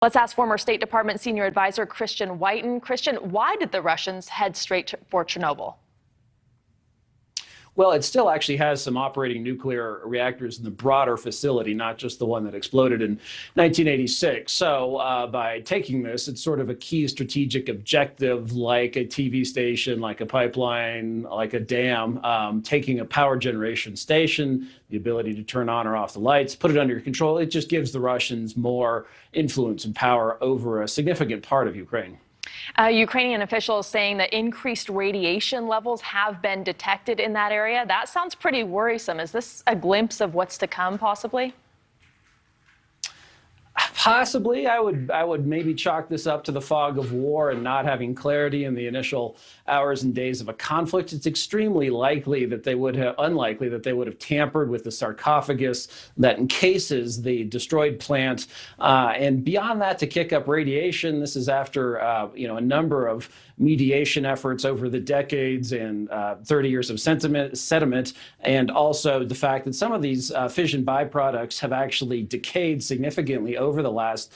Let's ask former State Department senior advisor Christian Whiten. Christian, why did the Russians head straight for Chernobyl? Well, it still actually has some operating nuclear reactors in the broader facility, not just the one that exploded in 1986. So by taking this, it's sort of a key strategic objective, like a TV station, like a pipeline, like a dam, taking a power generation station, the ability to turn on or off the lights, put it under your control. It just gives the Russians more influence and power over a significant part of Ukraine. Ukrainian officials saying that increased radiation levels have been detected in that area. That sounds pretty worrisome. Is this a glimpse of what's to come, possibly? Possibly. I would maybe chalk this up to the fog of war and not having clarity in the initial hours and days of a conflict. It's extremely unlikely that they would have tampered with the sarcophagus that encases the destroyed plant. And beyond that, to kick up radiation, this is after a number of mediation efforts over the decades and 30 years of sediment, and also the fact that some of these fission byproducts have actually decayed significantly over the last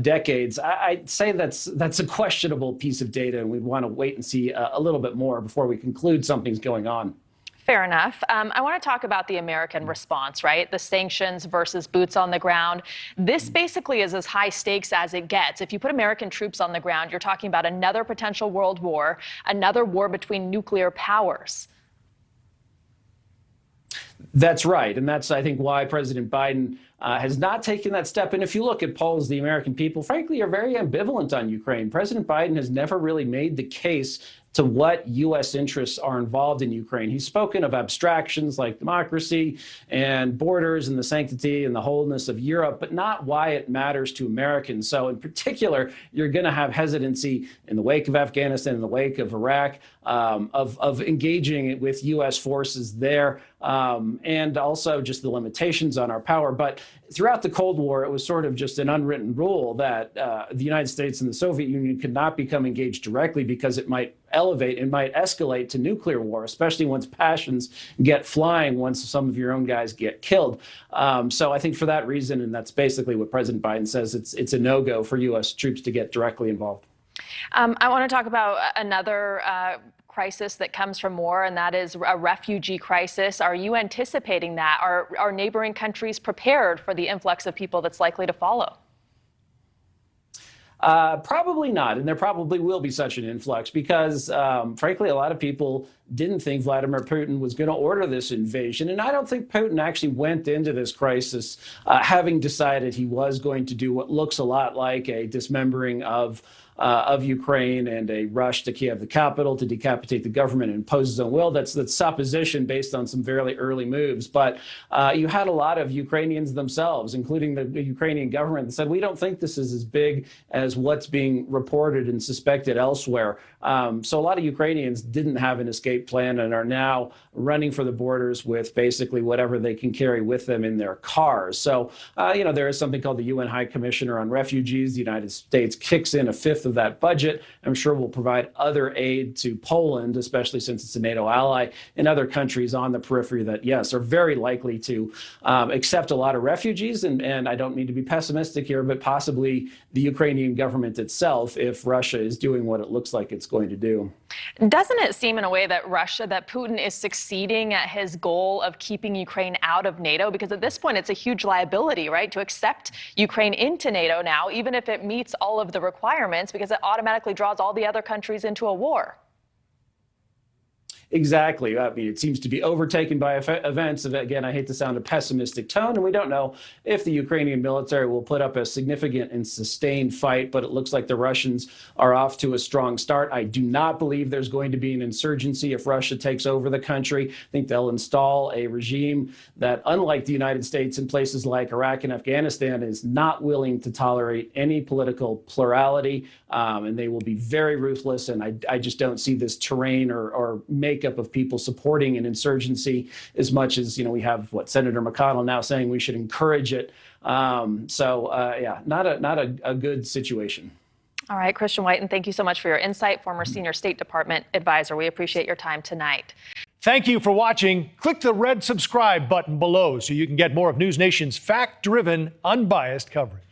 decades. I'd say that's a questionable piece of data, and we'd want to wait and see a little bit more before we conclude something's going on. Fair enough. I want to talk about the American response, right? The sanctions versus boots on the ground. This basically is as high stakes as it gets. If you put American troops on the ground, you're talking about another potential world war, another war between nuclear powers. That's right. And that's, I think, why President Biden has not taken that step. And if you look at polls, the American people, frankly, are very ambivalent on Ukraine. President Biden has never really made the case to what U.S. interests are involved in Ukraine. He's spoken of abstractions like democracy and borders and the sanctity and the wholeness of Europe, but not why it matters to Americans. So in particular, you're going to have hesitancy in the wake of Afghanistan, in the wake of Iraq, of engaging with U.S. forces there, and also just the limitations on our power. But throughout the Cold War, it was sort of just an unwritten rule that the United States and the Soviet Union could not become engaged directly because it might escalate to nuclear war, especially once passions get flying, once some of your own guys get killed. So I think for that reason, and that's basically what President Biden says, it's a no-go for U.S. troops to get directly involved. I want to talk about another crisis that comes from war, and that is a refugee crisis. Are you anticipating that? Are neighboring countries prepared for the influx of people that's likely to follow? Probably not, and there probably will be such an influx because, frankly, a lot of people didn't think Vladimir Putin was going to order this invasion, and I don't think Putin actually went into this crisis having decided he was going to do what looks a lot like a dismembering of Ukraine and a rush to Kiev, the capital, to decapitate the government and impose his own will. That's supposition based on some very early moves. But you had a lot of Ukrainians themselves, including the Ukrainian government, that said, we don't think this is as big as what's being reported and suspected elsewhere. So a lot of Ukrainians didn't have an escape plan and are now running for the borders with basically whatever they can carry with them in their cars. So, there is something called the UN High Commissioner on Refugees. The United States kicks in a fifth of that budget. I'm sure we'll provide other aid to Poland, especially since it's a NATO ally, and other countries on the periphery that, yes, are very likely to accept a lot of refugees. And I don't mean to be pessimistic here, but possibly the Ukrainian government itself, if Russia is doing what it looks like it's going to do. Doesn't it seem in a way that Putin is succeeding at his goal of keeping Ukraine out of NATO? Because at this point, it's a huge liability, right, to accept Ukraine into NATO now, even if it meets all of the requirements, because it automatically draws all the other countries into a war. Exactly. I mean, it seems to be overtaken by events. Again, I hate to sound a pessimistic tone, and we don't know if the Ukrainian military will put up a significant and sustained fight, but it looks like the Russians are off to a strong start. I do not believe there's going to be an insurgency if Russia takes over the country. I think they'll install a regime that, unlike the United States in places like Iraq and Afghanistan, is not willing to tolerate any political plurality, and they will be very ruthless. And I just don't see this terrain or makeup of people supporting an insurgency as much as, we have Senator McConnell now saying we should encourage it. Yeah, not a good situation. All right, Christian Whiten, thank you so much for your insight, former senior State Department advisor. We appreciate your time tonight. Thank you for watching. Click the red subscribe button below so you can get more of NewsNation's fact-driven, unbiased coverage.